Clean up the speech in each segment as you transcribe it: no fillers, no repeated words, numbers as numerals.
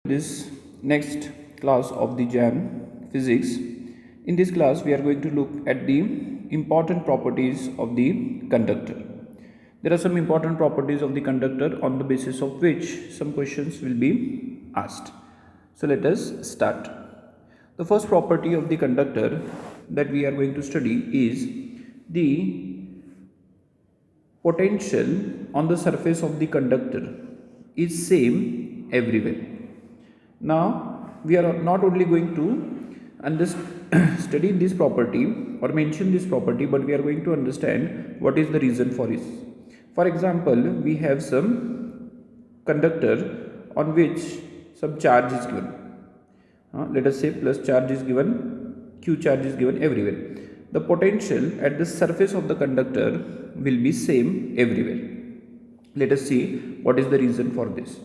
This next class of the JAM physics. In this class we are going to look at the important properties of the conductor. There are some important properties of the conductor on the basis of which some questions will be asked. So let us start. The first property of the conductor that we are going to study is the potential on the surface of the conductor is same everywhere. Now we are not only going to study this property or mention this property, but we are going to understand what is the reason for it. For example, we have some conductor on which some charge is given. Let us say plus charge is given, Q charge is given everywhere. The potential at the surface of the conductor will be same everywhere. Let us see what is the reason for this.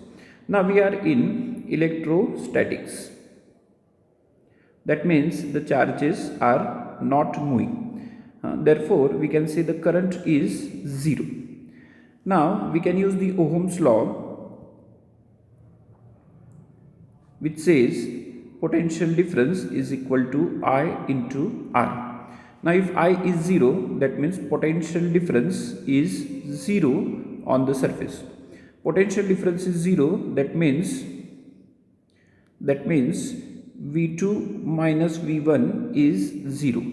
Now we are in electrostatics. That means the charges are not moving. Therefore, we can say the current is zero. Now we can use the Ohm's law, which says potential difference is equal to I into R. Now if I is 0, that means potential difference is 0 on the surface. Potential difference is 0, that means V2 minus V1 is 0.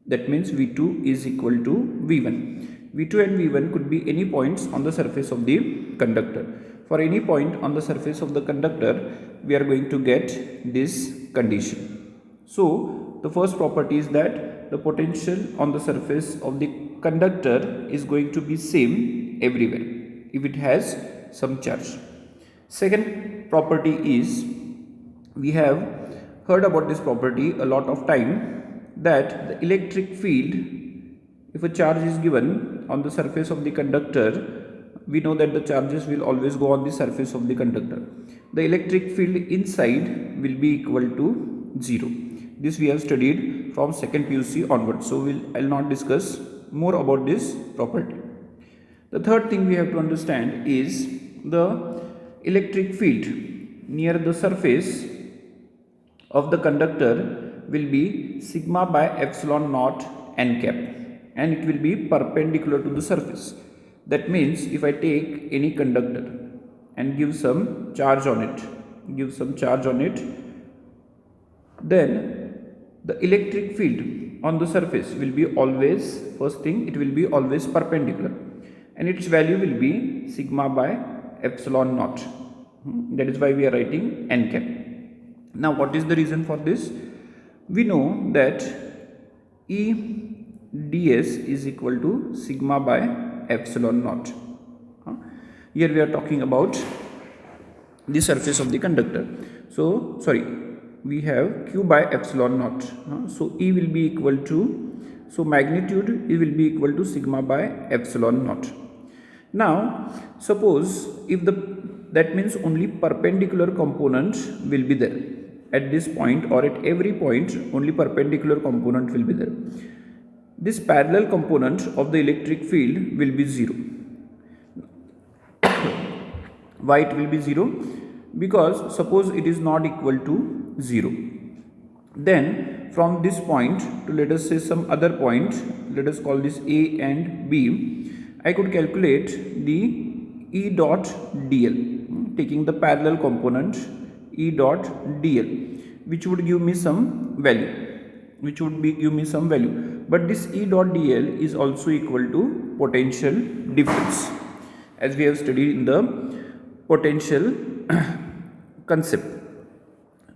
That means V2 is equal to V1. V2 and V1 could be any points on the surface of the conductor. For any point on the surface of the conductor, we are going to get this condition. So the first property is that the potential on the surface of the conductor is going to be same everywhere if it has some charge. Second property is, we have heard about this property a lot of time, that the electric field, if a charge is given on the surface of the conductor, we know that the charges will always go on the surface of the conductor. The electric field inside will be equal to 0. This we have studied from second PUC onwards, so I'll not discuss more about this property. The third thing we have to understand is the electric field near the surface of the conductor will be sigma by epsilon naught n cap, and it will be perpendicular to the surface. That means if I take any conductor and give some charge on it, then the electric field on the surface will be always, first thing, it will be always perpendicular, and its value will be sigma by epsilon naught. That is why we are writing n cap. Now what is the reason for this? We know that E ds is equal to sigma by epsilon naught. Here we are talking about the surface of the conductor. So we have Q by epsilon naught. So E will be equal to, so magnitude E will be equal to sigma by epsilon naught. Now suppose if that means only perpendicular component will be there at this point, or at every point only perpendicular component will be there. This parallel component of the electric field will be 0. Why it will be 0? Because suppose it is not equal to 0. Then from this point to, let us say, some other point, let us call this A and B, I could calculate the E dot dl, taking the parallel component E dot dl, which would give me some value. But this E dot dl is also equal to potential difference, as we have studied in the potential concept.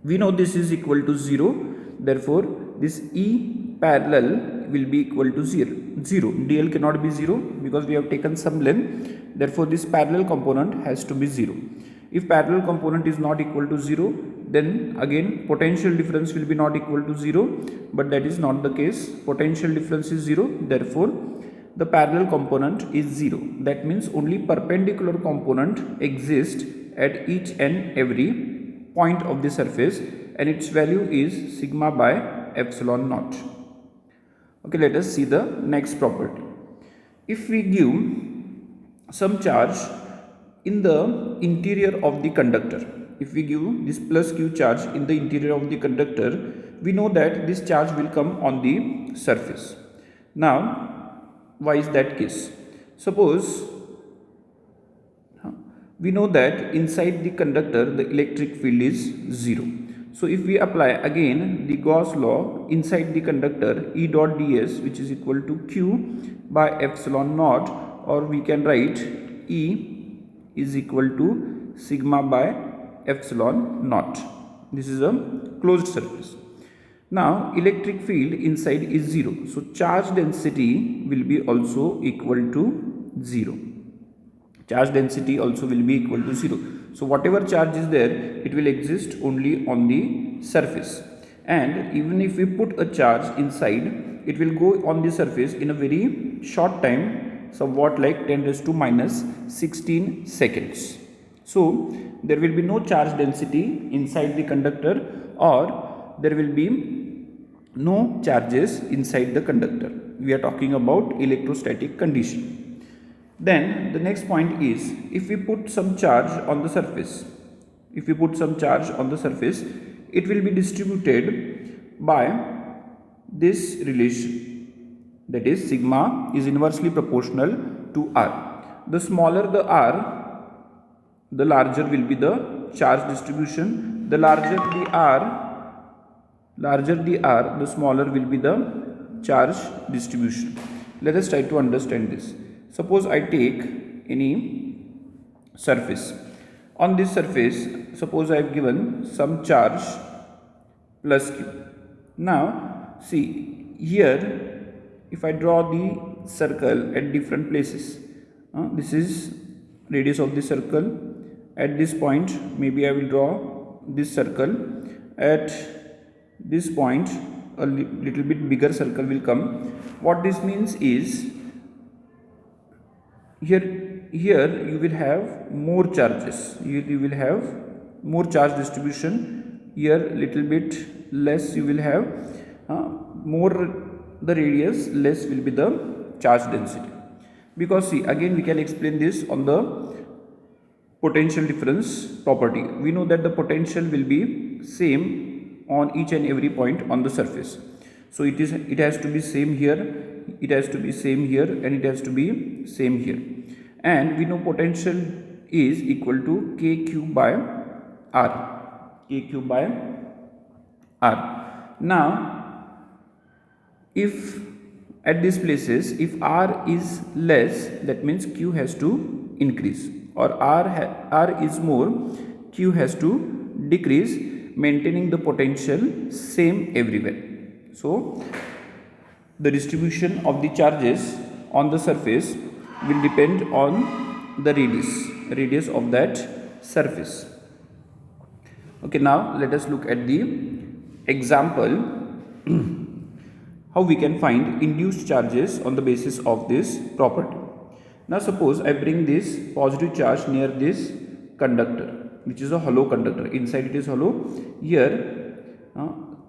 We know this is equal to 0, therefore this E parallel will be equal to 0. Dl cannot be 0 because we have taken some length, therefore this parallel component has to be 0. If parallel component is not equal to 0, then again potential difference will be not equal to 0, but that is not the case. Potential difference is 0, therefore the parallel component is 0. That means only perpendicular component exists at each and every point of the surface, and its value is sigma by epsilon naught. Okay, let us see the next property. If we give some charge in the interior of the conductor, if we give this plus q charge in the interior of the conductor, we know that this charge will come on the surface. Now, why is that case? Suppose we know that inside the conductor the electric field is 0. So if we apply again the Gauss law inside the conductor, E dot ds, which is equal to q by epsilon naught, or we can write E is equal to sigma by epsilon naught. This is a closed surface. Now electric field inside is 0, so charge density will be also equal to 0. Charge density also will be equal to 0. So whatever charge is there, it will exist only on the surface. And even if we put a charge inside, it will go on the surface in a very short time, somewhat like 10 raised to minus 16 seconds. So there will be no charge density inside the conductor, or there will be no charges inside the conductor. We are talking about electrostatic condition. Then the next point is, if we put some charge on the surface, it will be distributed by this relation, that is sigma is inversely proportional to r. The smaller the r, the larger will be the charge distribution. The larger the r, the smaller will be the charge distribution. Let us try to understand this. Suppose I take any surface. On this surface, suppose I have given some charge plus q. Now see here, if I draw the circle at different places, this is radius of the circle. At this point, maybe I will draw this circle. At this point, a little bit bigger circle will come. What this means is, here you will have more charges. You will have more charge distribution. Here little bit less you will have. More the radius, less will be the charge density. Because see, again we can explain this on the potential difference property. We know that the potential will be same on each and every point on the surface. So it has to be same here, it has to be same here, and it has to be same here. And we know potential is equal to kq by r. Now if at these places, if r is less, that means q has to increase, or r is more, q has to decrease, maintaining the potential same everywhere. So the distribution of the charges on the surface will depend on the radius of that surface. Okay, now let us look at the example how we can find induced charges on the basis of this property. Now suppose I bring this positive charge near this conductor, which is a hollow conductor. Inside it is hollow. Here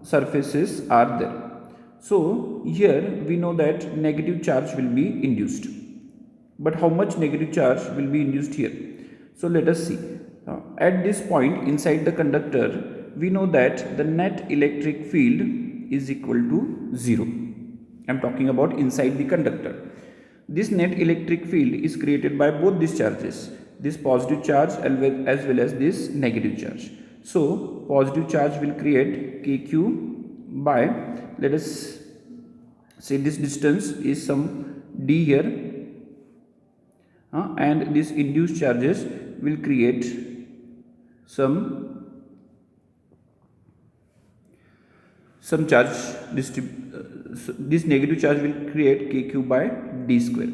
surfaces are there. So here we know that negative charge will be induced. But how much negative charge will be induced here? So let us see. At this point inside the conductor, we know that the net electric field is equal to 0. I am talking about inside the conductor. This net electric field is created by both these charges, this positive charge as well as this negative charge. So positive charge will create kq by, let us say this distance is some d here, and these induced charges will create some charge this negative charge will create kq by d square.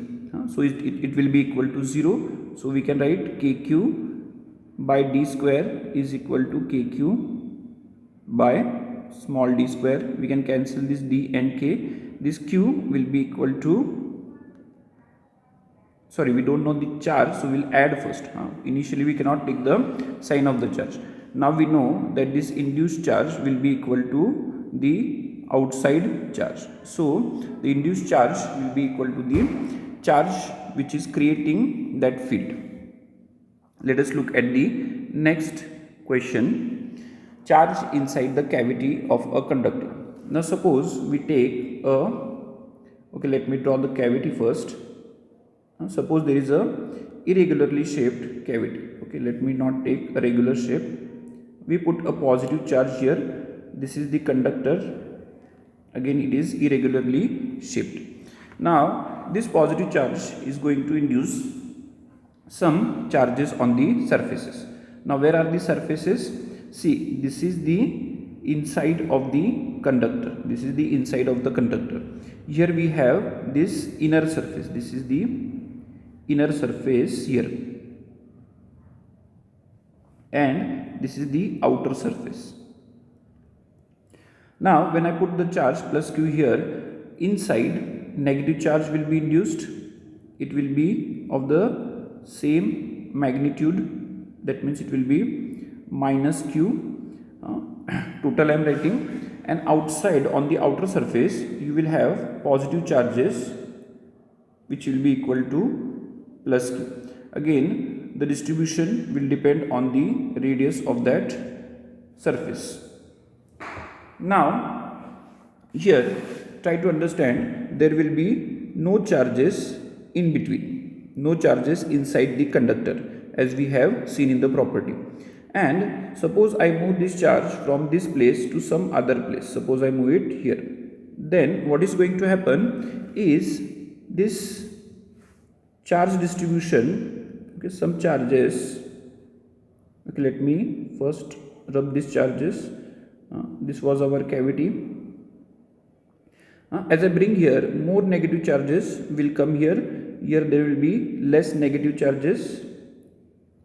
So it will be equal to 0. So we can write kq by d square is equal to kq by small d square. We can cancel this d and k. This q will be equal to, sorry, we don't know the charge, so we'll add first. Initially we cannot take the sign of the charge. Now we know that this induced charge will be equal to the outside charge. So the induced charge will be equal to the charge which is creating that field. Let us look at the next question, charge inside the cavity of a conductor. Now suppose we take a, okay, let me draw the cavity first. Suppose there is a irregularly shaped cavity. Okay, let me not take a regular shape. We put a positive charge here. This is the conductor. Again it is irregularly shaped. Now this positive charge is going to induce some charges on the surfaces. Now where are the surfaces? See, this is the inside of the conductor. This is the inside of the conductor. Here we have this inner surface. This is the inner surface here, and this is the outer surface. Now when I put the charge plus q here, inside negative charge will be induced. It will be of the same magnitude, that means it will be minus q, total I am writing, and outside on the outer surface you will have positive charges which will be equal to plus q. Again the distribution will depend on the radius of that surface. Now here try to understand, there will be no charges in between, no charges inside the conductor as we have seen in the property. And suppose I move this charge from this place to some other place. Suppose I move it here. Then what is going to happen is this charge distribution, okay, some charges, okay, let me first rub these charges. This was our cavity. As I bring here, more negative charges will come here. Here there will be less negative charges,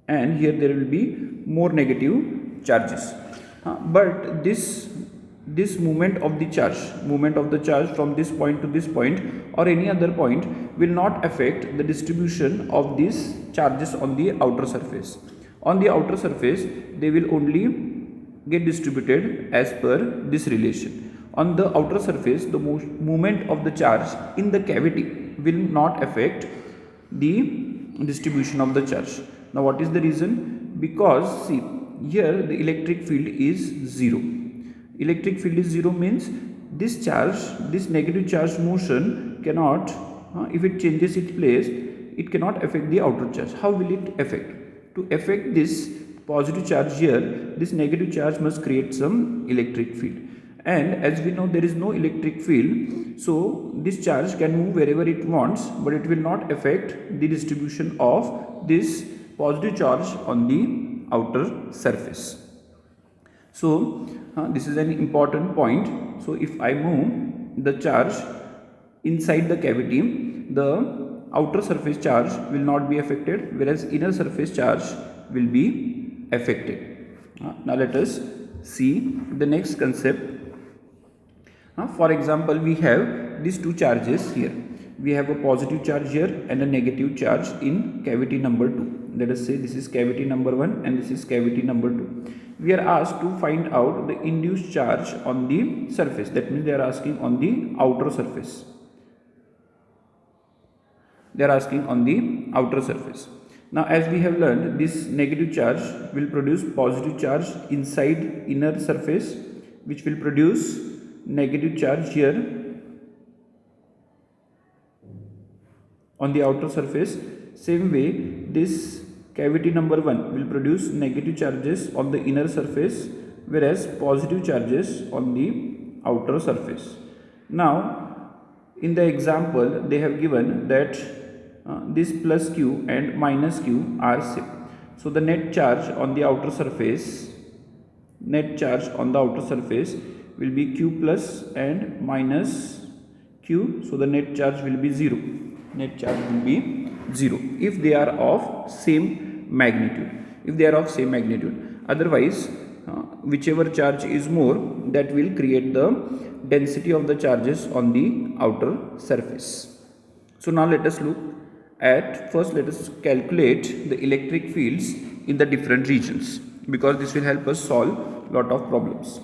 and here there will be more negative charges. But this movement of the charge from this point to this point or any other point will not affect the distribution of these charges on the outer surface. On the outer surface they will only get distributed as per this relation. On the outer surface, the movement of the charge in the cavity will not affect the distribution of the charge. Now what is the reason? Because see, here the electric field is 0. Electric field is 0 means this charge, this negative charge motion cannot, if it changes its place, it cannot affect the outer charge. How will it affect? To affect this positive charge here, this negative charge must create some electric field. And as we know, there is no electric field, so this charge can move wherever it wants, but it will not affect the distribution of this positive charge on the outer surface. So this is an important point. So if I move the charge inside the cavity, the outer surface charge will not be affected, whereas inner surface charge will be affected. Now let us see the next concept. For example, we have these two charges here. We have a positive charge here and a negative charge in cavity number 2. Let us say this is cavity number 1 and this is cavity number 2. We are asked to find out the induced charge on the surface. That means they are asking on the outer surface. They are asking on the outer surface. Now as we have learned, this negative charge will produce positive charge inside inner surface, which will produce negative charge here on the outer surface. Same way, this cavity number 1 will produce negative charges on the inner surface, whereas positive charges on the outer surface. Now in the example they have given that this plus q and minus q are same. So the net charge on the outer surface, will be q plus and minus q. So the net charge will be 0. Net charge will be 0 if they are of same magnitude. Otherwise, whichever charge is more, that will create the density of the charges on the outer surface. So now let us look at, first let us calculate the electric fields in the different regions, because this will help us solve lot of problems.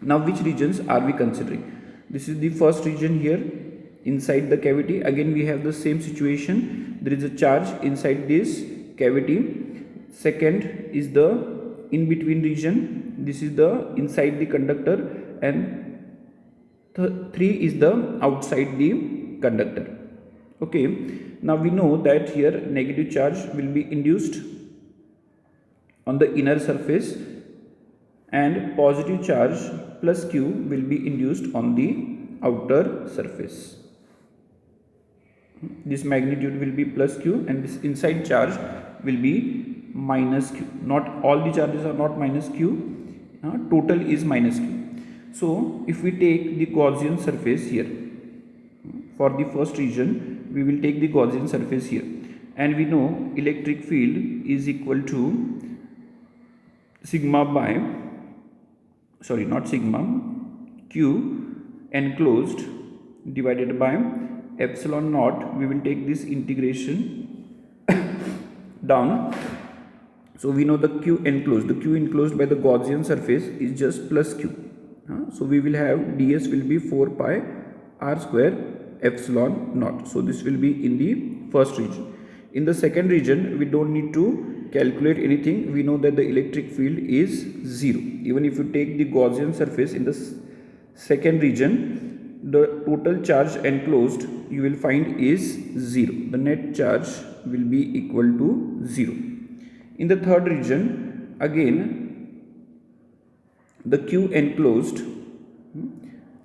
Now which regions are we considering? This is the first region here inside the cavity. Again we have the same situation. There is a charge inside this cavity. Second is the in between region, this is the inside the conductor, and 3 is the outside the conductor. Okay, now we know that here negative charge will be induced on the inner surface and positive charge plus q will be induced on the outer surface. This magnitude will be plus q and this inside charge will be minus q. Not all the charges are not minus q, total is minus q. So if we take the Gaussian surface here, for the first region we will take the Gaussian surface here, and we know electric field is equal to sigma by, sorry not sigma, q enclosed divided by epsilon naught. We will take this integration down. So we know the q enclosed by the Gaussian surface is just plus q. So we will have ds will be 4 pi r square epsilon naught. So this will be in the first region. In the second region we don't need to calculate anything. We know that the electric field is 0. Even if you take the Gaussian surface in the second region, the total charge enclosed you will find is 0. The net charge will be equal to 0. In the third region, again the q enclosed,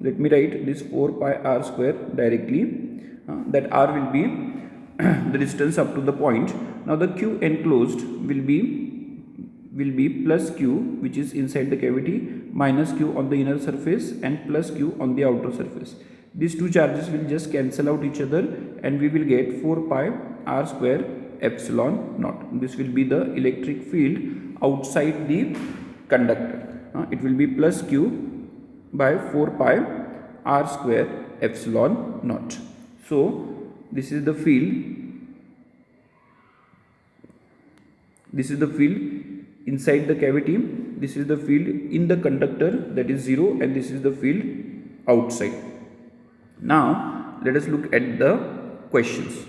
let me write this 4 pi r square directly, that r will be the distance up to the point. Now the q enclosed will be plus q, which is inside the cavity, minus q on the inner surface and plus q on the outer surface. These two charges will just cancel out each other and we will get 4 pi r square epsilon naught. This will be the electric field outside the conductor. It will be plus q by 4 pi r square epsilon naught. So this is the field. This is the field inside the cavity. This is the field in the conductor, that is 0, and this is the field outside. Now let us look at the questions.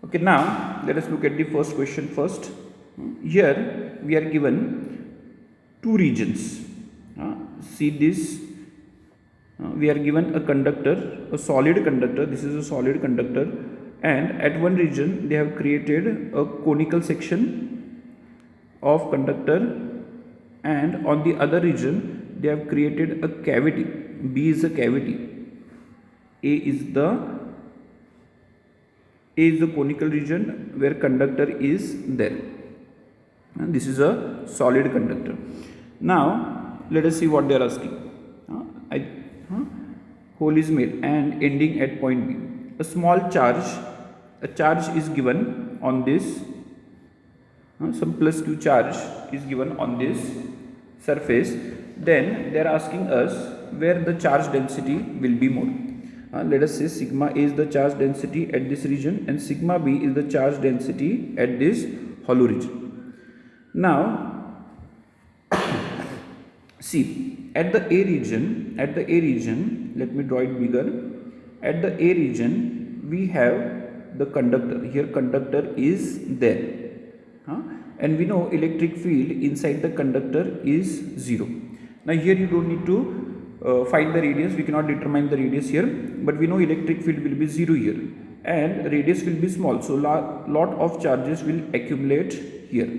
Okay, now let us look at the first question first. Here we are given two regions. See this. We are given a conductor, a solid conductor. This is a solid conductor, and at one region they have created a conical section of conductor, and on the other region they have created a cavity. B is a cavity, A is the conical region where conductor is there, and this is a solid conductor. Now let us see what they are asking. Hole is made and ending at point B. A small charge, a charge is given on this, some plus q charge is given on this surface. Then they are asking us where the charge density will be more. Let us say sigma A is the charge density at this region and sigma B is the charge density at this hollow region. Now see, at the A region, let me draw it bigger. At the A region we have the conductor. Here conductor is there, and we know electric field inside the conductor is 0. Now here you don't need to find the radius. We cannot determine the radius here, but we know electric field will be 0 here and radius will be small, so lot of charges will accumulate here,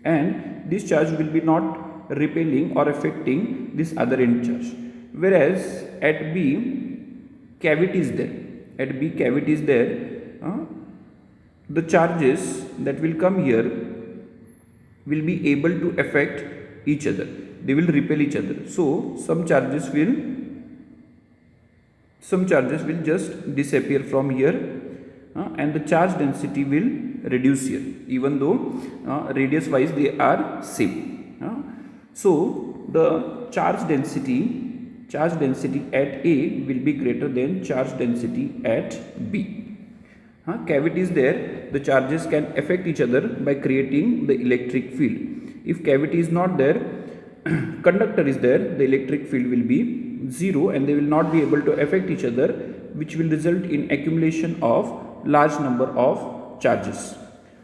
and this charge will be not repelling or affecting this other end charge. Whereas at B cavity is there, the charges that will come here will be able to affect each other. They will repel each other. So some charges will just disappear from here, and the charge density will reduce here, even though radius wise they are same. So the charge density at A will be greater than charge density at B. Cavity is there, the charges can affect each other by creating the electric field. If cavity is not there, conductor is there, the electric field will be 0 and they will not be able to affect each other, which will result in accumulation of large number of charges.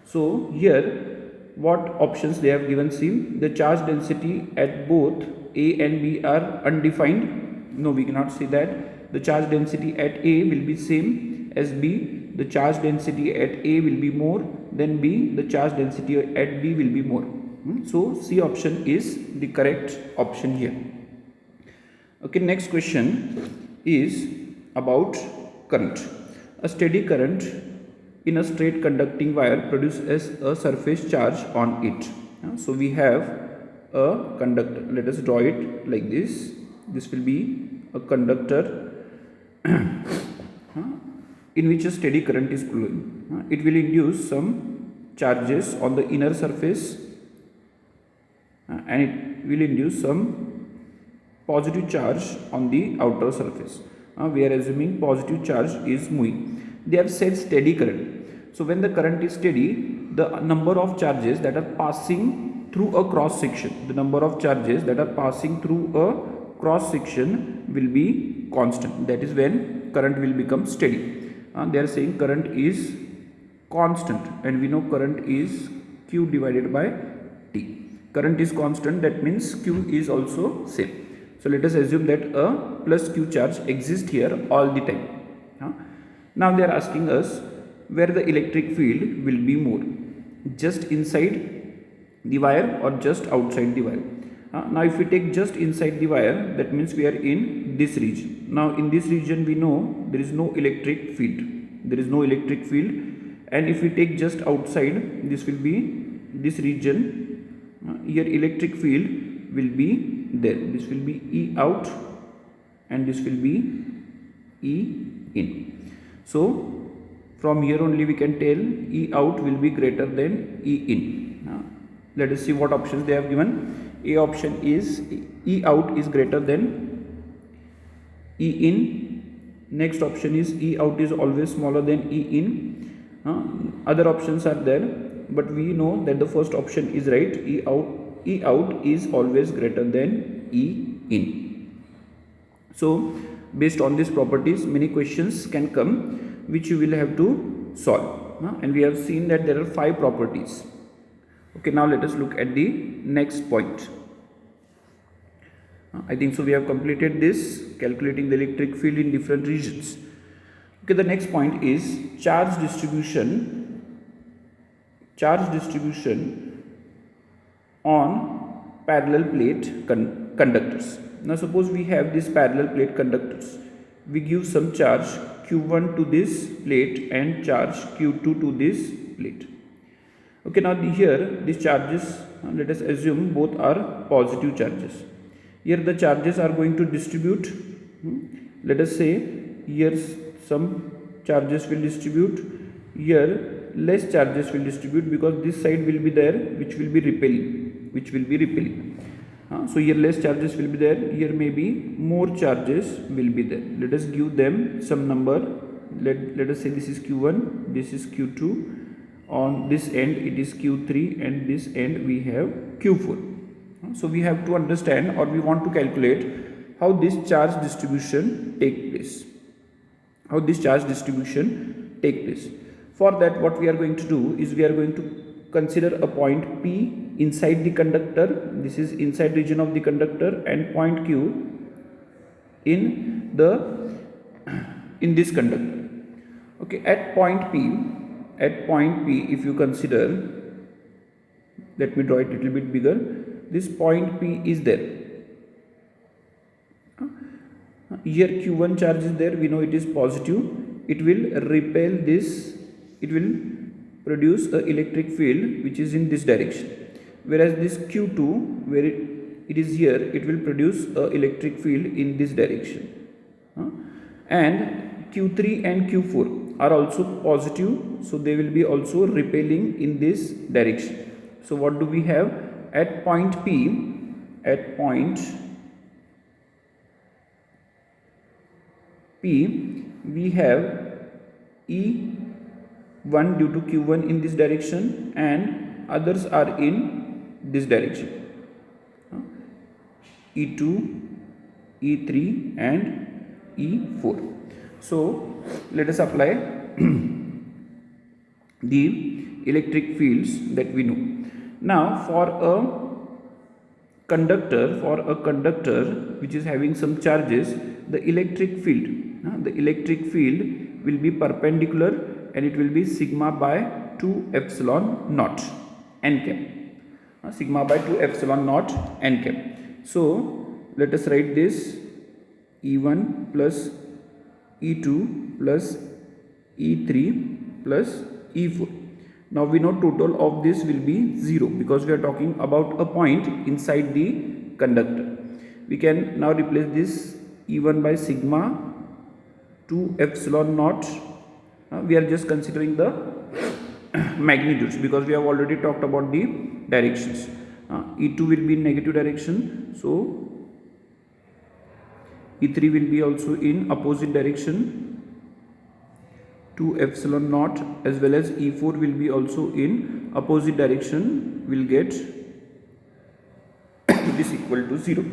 So here what options they have given? See, the charge density at both A and B are undefined. No, we cannot say that. The charge density at A will be same as B. The charge density at A will be more than B. The charge density at B will be more. So C option is the correct option here. Okay, next question is about current. A steady current in a straight conducting wire produces a surface charge on it. So we have a conductor. Let us draw it like this. This will be a conductor in which a steady current is flowing. It will induce some charges on the inner surface and it will induce some positive charge on the outer surface. We are assuming positive charge is moving. They have said steady current. So when the current is steady, the number of charges that are passing through a cross section, the number of charges that are passing through a cross section will be constant. That is when current will become steady. They are saying current is constant, and we know current is Q divided by T. Current is constant, that means Q is also same. So let us assume that a plus Q charge exists here all the time. Now they are asking us where the electric field will be more, just inside the wire or just outside the wire. Now if we take just inside the wire, that means we are in this region. Now in this region we know there is no electric field. There is no electric field. And if we take just outside, this will be this region. Here electric field will be there. This will be E out and this will be E in. So from here only we can tell E out will be greater than E in. Let us see what options they have given. A option is E out is greater than E in. Next option is E out is always smaller than E in. Other options are there, but we know that the first option is right. E out is always greater than E in. So based on these properties, many questions can come which you will have to solve. And we have seen that there are 5 properties. Okay, now let us look at the next point. I think so we have completed this, calculating the electric field in different regions. Okay, the next point is charge distribution. Charge distribution on parallel plate conductors. Now suppose we have these parallel plate conductors. We give some charge Q1 to this plate and charge Q2 to this plate. Okay, now here these charges, let us assume both are positive charges. Here the charges are going to distribute. Let us say here some charges will distribute, here less charges will distribute, because this side will be there which will be repelling. So here less charges will be there, here maybe more charges will be there. Let us give them some number. Let us say this is Q1, this is Q2, on this end it is Q3, and this end we have Q4. So we have to understand, or we want to calculate how this charge distribution take place. For that, what we are going to do is we are going to consider a point P inside the conductor. This is inside region of the conductor, and point Q in this conductor. Okay, at point P, if you consider, let me draw it a little bit bigger. This point P is there. Here Q1 charge is there, we know it is positive. It will repel this, it will produce an electric field which is in this direction. Whereas this Q2, where it is here, it will produce an electric field in this direction. And Q3 and Q4 are also positive, so they will be also repelling in this direction. So what do we have? At point P, we have E1 due to Q1 in this direction, and others are in this direction. E2, E3 and E4. So let us apply the electric fields that we know. Now for a conductor which is having some charges, the electric field will be perpendicular and it will be sigma by 2 epsilon naught n cap. Sigma by 2 epsilon naught n cap. So let us write this E1 plus E2 plus E3 plus E4. Now we know total of this will be 0 because we are talking about a point inside the conductor. We can now replace this E1 by sigma 2 epsilon naught. We are just considering the magnitudes because we have already talked about the directions. E2 will be in negative direction, so E3 will be also in opposite direction, 2 epsilon naught, as well as E4 will be also in opposite direction. Will get this equal to 0.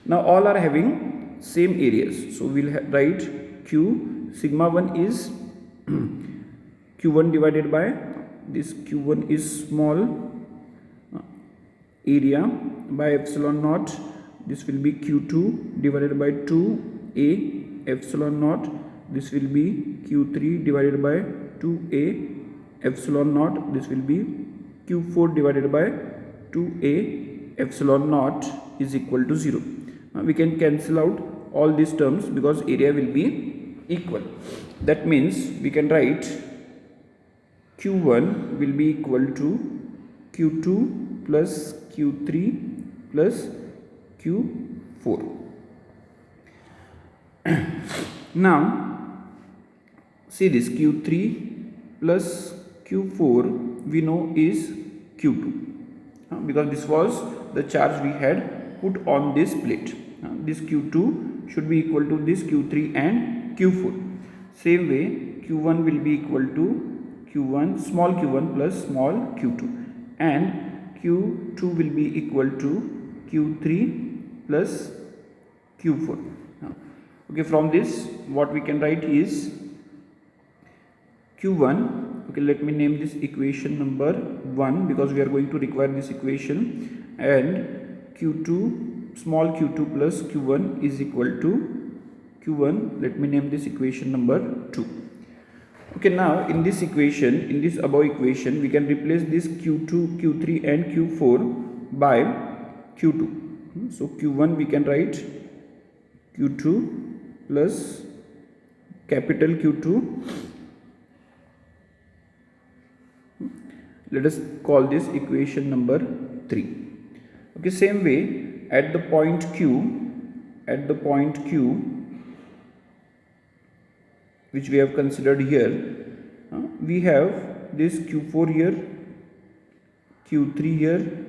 Now all are having same areas, so we'll write Q sigma 1 is Q1 divided by this Q1 is small area by epsilon naught. This will be Q2 divided by 2a epsilon naught. This will be Q3 divided by 2a epsilon naught. This will be Q4 divided by 2a epsilon naught is equal to 0. We can cancel out all these terms because area will be equal. That means we can write Q1 will be equal to Q2 plus Q3 plus Q4. Now see this Q3 plus Q4 we know is Q2 because this was the charge we had put on this plate. This Q2 should be equal to this Q3 and Q4. Same way Q1 will be equal to Q1 small q1 plus small q2, and Q2 will be equal to Q3 plus Q4. Okay, from this what we can write is Q1. Okay, let me name this equation number 1 because we are going to require this equation, and Q2 small q2 plus Q1 is equal to Q1. Let me name this equation number 2. Okay, now in this equation, in this above equation, we can replace this Q2, Q3 and Q4 by Q2. So Q1 we can write Q2 plus capital Q2. Let us call this equation number 3. Okay, same way at the point Q, which we have considered here, we have this Q4 here, Q3 here,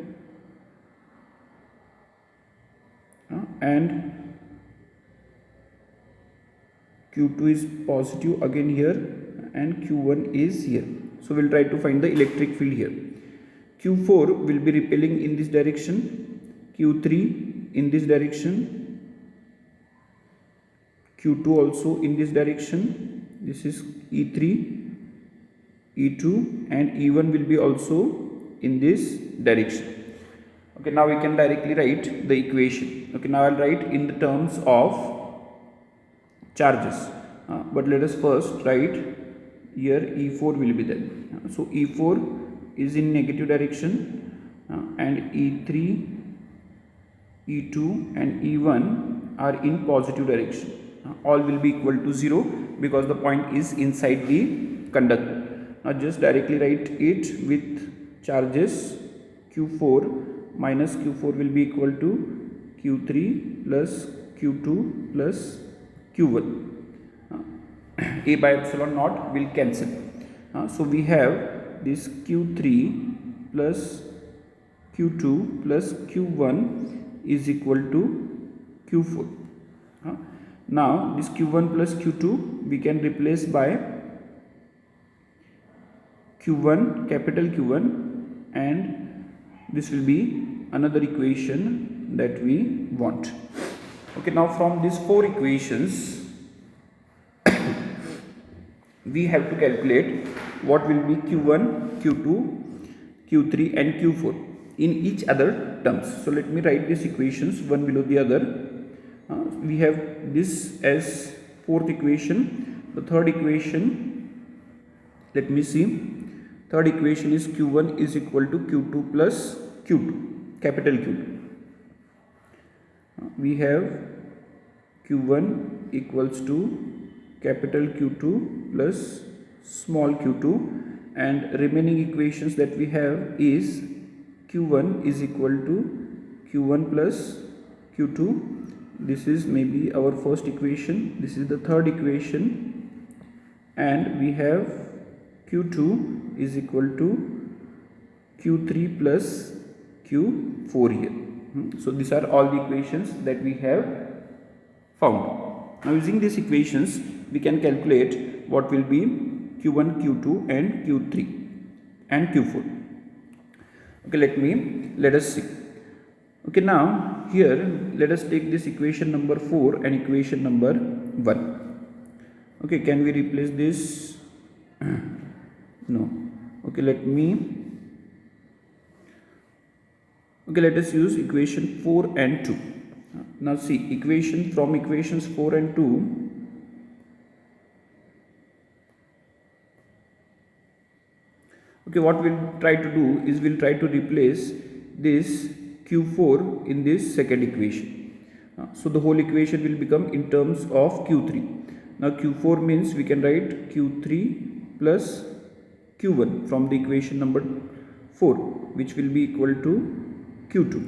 and Q2 is positive again here, and Q1 is here. So we'll try to find the electric field here. Q4 will be repelling in this direction, Q3 in this direction, Q2 also in this direction. This is E3, E2 and E1 will be also in this direction. Okay, now we can directly write the equation. Okay, now I'll write in the terms of charges, but let us first write here E4 will be there. So E4 is in negative direction, and E3, E2 and E1 are in positive direction. All will be equal to 0 because the point is inside the conductor. Now just directly write it with charges. Q4 minus Q4 will be equal to Q3 plus Q2 plus Q1. A by epsilon naught will cancel. So we have this Q3 plus Q2 plus Q1 is equal to Q4. Now this Q1 plus Q2 we can replace by Q1, capital Q1, and this will be another equation that we want. Okay, now from these 4 equations we have to calculate what will be Q1, Q2, Q3 and Q4 in each other terms. So let me write these equations one below the other. We have this as fourth equation. The third equation, let me see. Third equation is Q1 is equal to Q2 plus Q2, capital Q2. We have Q1 equals to capital Q2 plus small q2, and remaining equations that we have is Q1 is equal to Q1 plus Q2. This is maybe our first equation. This is the third equation, and we have Q2 is equal to Q3 plus Q4 here. So these are all the equations that we have found. Now using these equations we can calculate what will be Q1, Q2 and Q3 and Q4. Okay, let us see. Okay, now here let us take this equation number 4 and equation number 1. Okay, can we replace this? No. Okay, let us use equation 4 and 2. Now see, equations 4 and 2. Okay, what we'll try to do is we'll try to replace this Q4 in this second equation. So the whole equation will become in terms of Q3. Now Q4 means we can write Q3 plus Q1 from the equation number 4, which will be equal to Q2.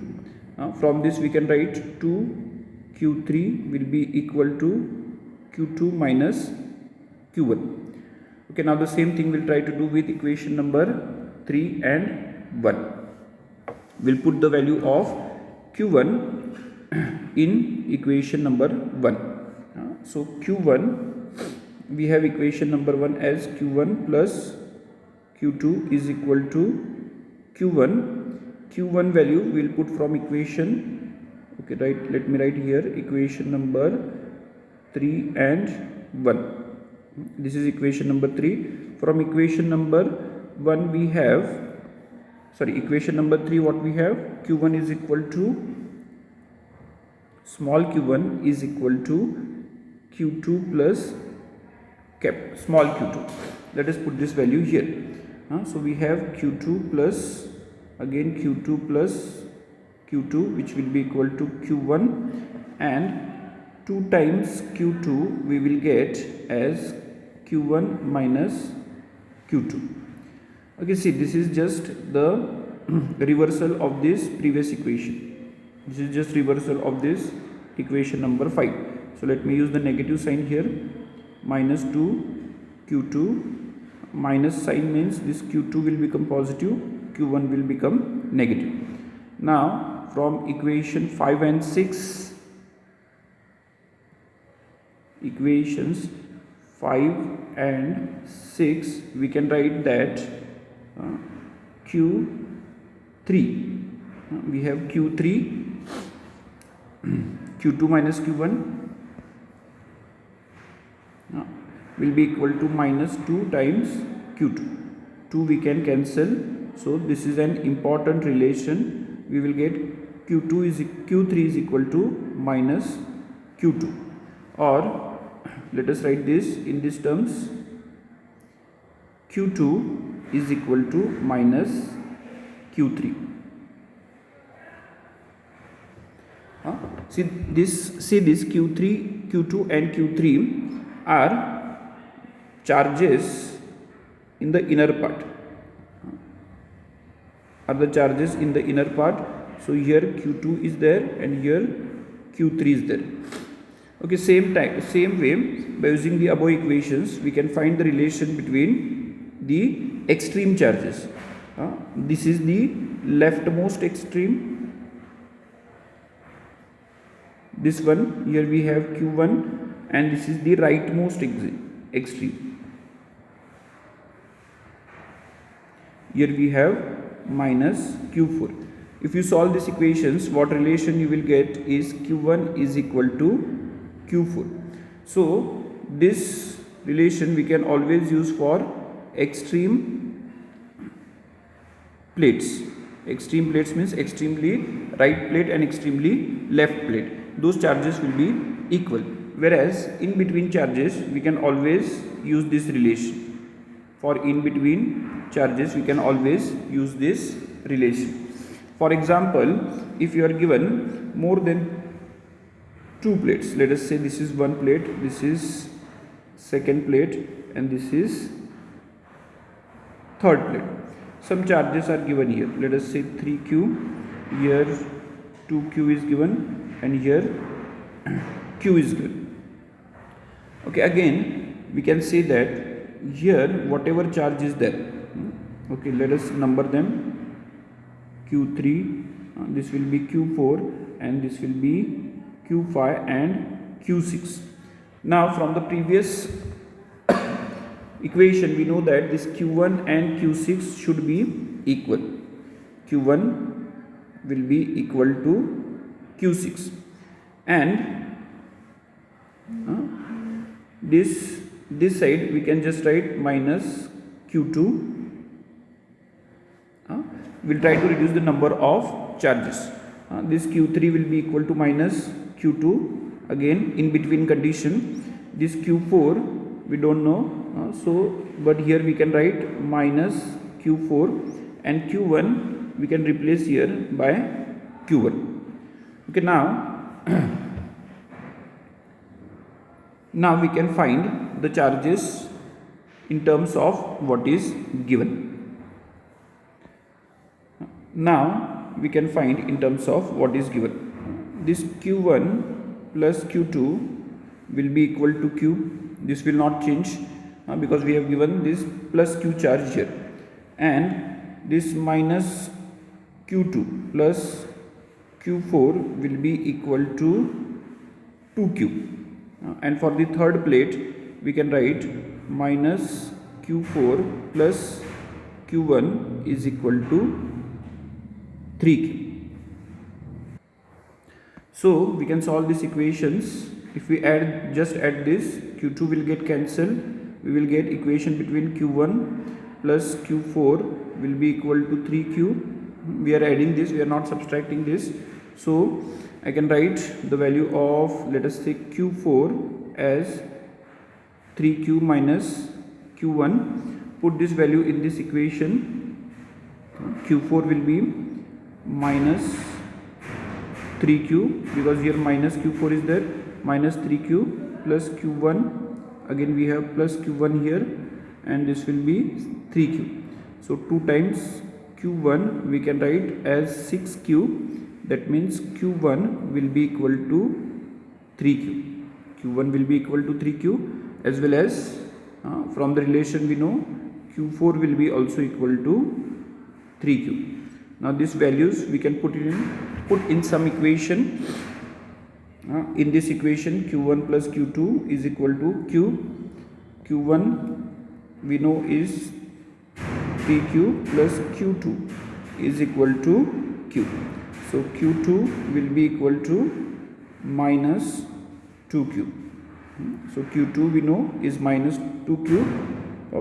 From this we can write 2Q3 will be equal to Q2 minus Q1. Okay, now the same thing we'll try to do with equation number 3 and 1. We'll put the value of Q1 in equation number 1. So Q1, we have equation number 1 as Q1 plus Q2 is equal to Q1. Q1 value we'll put from equation, okay, right, let me write here equation number 3 and 1. This is equation number 3. From equation number 1 we have, equation number 3, what we have, Q1 is equal to, small q1 is equal to Q2 plus small q2. Let us put this value here. So we have Q2 plus, again Q2 plus Q2, which will be equal to Q1, and 2 times Q2 we will get as Q1 minus Q2. Okay, see, this is just the reversal of this previous equation. This is just reversal of this equation number 5. So let me use the negative sign here. Minus 2 Q2, minus sign means this Q2 will become positive, Q1 will become negative. Now from equation 5 and 6, equations 5 and 6, we can write that Q3, we have Q3, Q2 minus Q1 will be equal to minus 2 times Q2. 2 we can cancel, so this is an important relation. We will get Q3 is equal to minus Q2, or let us write this in these terms, Q2 is equal to minus Q3. See this Q3, Q2 and Q3 are charges in the inner part, so here Q2 is there and here Q3 is there. Okay, same way, by using the above equations we can find the relation between the extreme charges. This is the leftmost extreme, this one, here we have Q1, and this is the rightmost extreme. Here we have minus Q4. If you solve these equations, what relation you will get is Q1 is equal to Q4. So this relation we can always use for extreme plates. Extreme plates means extremely right plate and extremely left plate. Those charges will be equal. Whereas in between charges we can always use this relation. For in between charges we can always use this relation. For example, if you are given more than two plates, let us say this is one plate, this is second plate, and this is third plate. Some charges are given here. Let us say 3q, here 2q is given, and here q is given. Okay, again we can say that here whatever charge is there, okay, let us number them. q3, this will be q4, and this will be q5 and q6. Now from the previous equation we know that this q1 and q6 should be equal. q1 will be equal to q6, and this side we can just write minus q2. We'll try to reduce the number of charges. This q3 will be equal to minus q2. Again in between condition, this q4 we don't know, so but here we can write minus q4, and q1 we can replace here by q1. Okay, now we can find the charges in terms of what is given. Now we can find in terms of what is given. This q1 plus q2 will be equal to q. This will not change because we have given this plus q charge here, and this minus q2 plus q4 will be equal to 2q. And for the third plate we can write minus q4 plus q1 is equal to 3q. So we can solve these equations. If we just add this, q2 will get cancelled. We will get equation between q1 plus q4 will be equal to 3q. We are adding this, we are not subtracting this. So I can write the value of, let us say, q4 as 3q minus q1. Put this value in this equation. q4 will be minus 3q, because here minus q4 is there, minus 3q plus q1. Again we have plus q1 here, and this will be 3q. So 2 times q1 we can write as 6q. That means q1 will be equal to 3q. q1 will be equal to 3q, as well as from the relation we know q4 will be also equal to 3q. Now these values we can put in some equation. In this equation, q1 plus q2 is equal to q. q1 we know is 3q plus q2 is equal to q. So q2 will be equal to minus 2q. So q2 we know is minus 2q.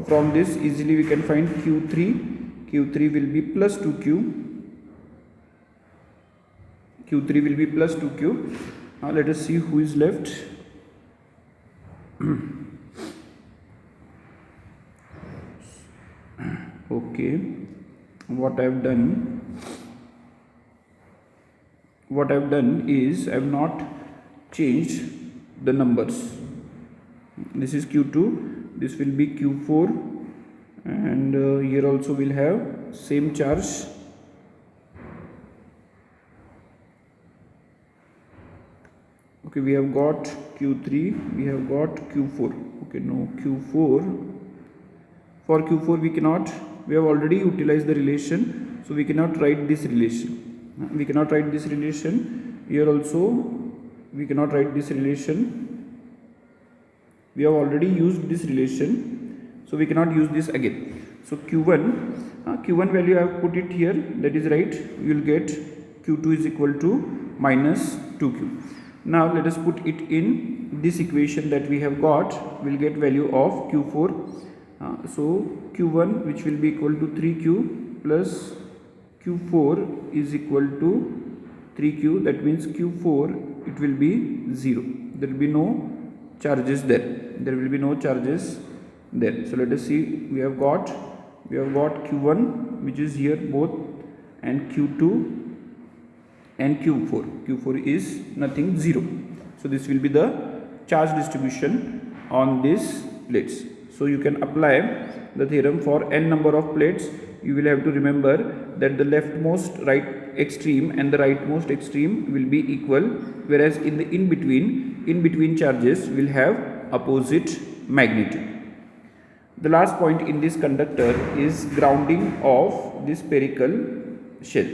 From this easily we can find q3. q3 will be plus 2q. q3 will be plus 2q. Now let us see who is left. Okay, what I have done is I have not changed the numbers. This is q2, this will be q4, and here also we'll have same charge. Okay, we have got q3, we have got q4. Okay, no, q4. For q4 we cannot, we have already utilized the relation, so we cannot write this relation. We cannot write this relation. Here also we cannot write this relation. We have already used this relation, so we cannot use this again. So q1 value I have put it here, that is right. You will get q2 is equal to minus 2q. Now let us put it in this equation that we have got. We will get value of q4. So q1, which will be equal to 3q plus Q4 is equal to 3Q, that means Q4 it will be 0. There will be no charges there. There will be no charges there. So let us see. We have got Q1, which is here both, and Q2 and Q4. Q4 is nothing, 0. So this will be the charge distribution on these plates. So you can apply the theorem for n number of plates. You will have to remember that the leftmost right extreme and the rightmost extreme will be equal, whereas in the in between charges will have opposite magnitude. The last point in this conductor is grounding of the spherical shell.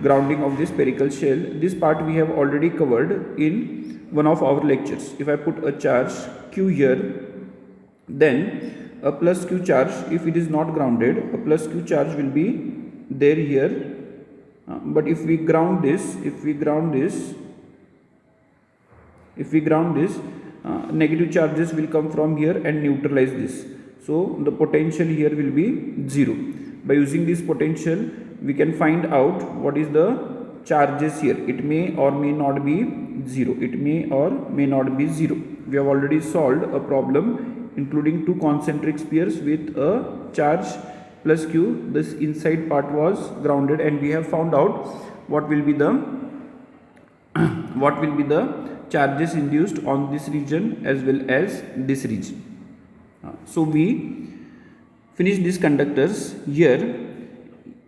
Grounding of the spherical shell. This part we have already covered in one of our lectures. If I put a charge Q here, then a plus Q charge, if it is not grounded, a plus Q charge will be there here. But if we ground this, negative charges will come from here and neutralize this. So the potential here will be 0. By using this potential, we can find out what is the charges here. It may or may not be 0. It may or may not be 0. We have already solved a problem including two concentric spheres with a charge plus Q. This inside part was grounded, and we have found out what will be the charges induced on this region as well as this region. So we finish these conductors here.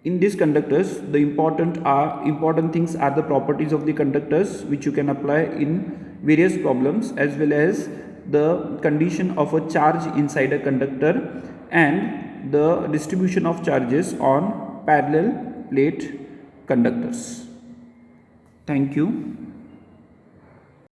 In these conductors, the important things are the properties of the conductors, which you can apply in various problems, as well as the condition of a charge inside a conductor and the distribution of charges on parallel plate conductors. Thank you.